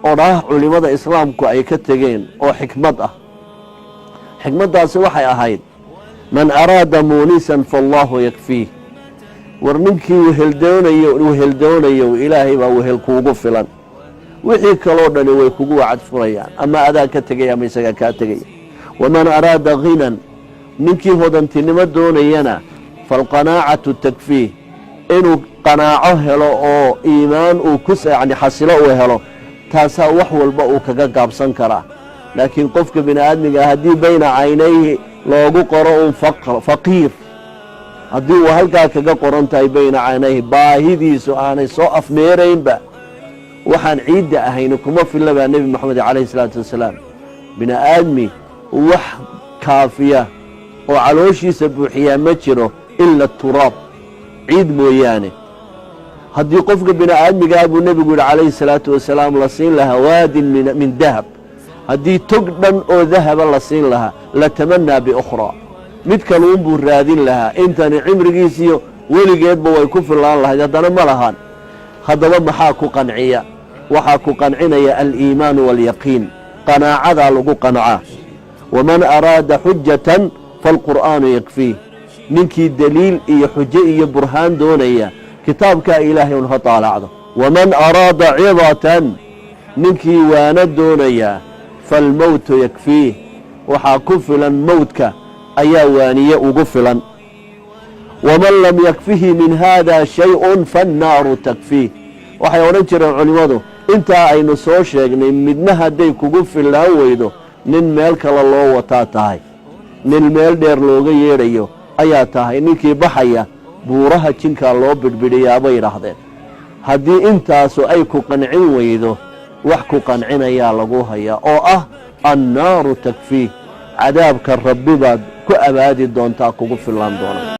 oraah culimada islaamku ay ka tageen oo xikmad ah. xikmaddaasi waxay ahayd man araada muunisan fallaahu yakfiih. war ninkii weheldoonayo ilaahay baa wehel kuugu filan, wixii kaloo dhani way kugu wacad furayaan, ama adaa ka tegaya ama isagaa kaa tegaya. waman araada ghinan, ninkii hodantinimo doonayana falqanaacatu takfiih, inuu qanaaco helo oo iimaan uu yani xasilo uu helo, taasaa wax walba uu kaga gaabsan karaa. laakiin qofka bini aadmiga haddii bayna caynayhi loogu qoro uun faqiir, haddii uu halkaa kaga qoran tahay bayna caynayhi, baahidiisu aanay soo afmeeraynba, waxaan ciidda ahayni kuma filla baa nebi moxamed calayhi salaatu wasalaam. bini aadmi wax kaafiya oo calooshiisa buuxiyaa ma jiro ila turaab, ciid mooyaane. haddii qofka bini aadmigaa buu nebigu yihi calayhi salaatu wasalaam la siin lahaa waadin min dahab, haddii tog dhan oo dahaba la siin lahaa latamanaa biukhraa, mid kaluun buu raadin lahaa. intani cimrigiisiyo weligeedba way ku fillaan lahayd, haddana ma lahaan. haddaba maxaa ku qanciya? waxaa ku qancinaya aliimaanu waalyaqiin, qanaacadaa lagu qancaa. waman araada xujatan faalqur'aanu yakfiih, ninkii daliil iyo xujo iyo burhaan doonaya kitaabkaa ilaahay un ha taalacdo. waman araada cidatan, ninkii waana doonaya faalmowtu yakfiih, waxaa ku filan mowdka ayaa waaniye ugu filan. waman lam yakfihi min haada shay-un faannaaru takfiih. waxay odhan jireen culimmadu, intaa aynu soo sheegnay midna hadday kugu fillaan weydo, nin meel kale loo wataa tahay, nin meel dheer looga yeedhayo ayaa tahay. ninkii baxaya buuraha jinkaa loo bidhbidhiyaa bay idhaahdeen. haddii intaasu ay ku qancin weydo, wax ku qancinayaa lagu hayaa oo ah annaaru takfiih, cadaabka rabbi baad ku abaadi doontaa, kugu fillaan doona.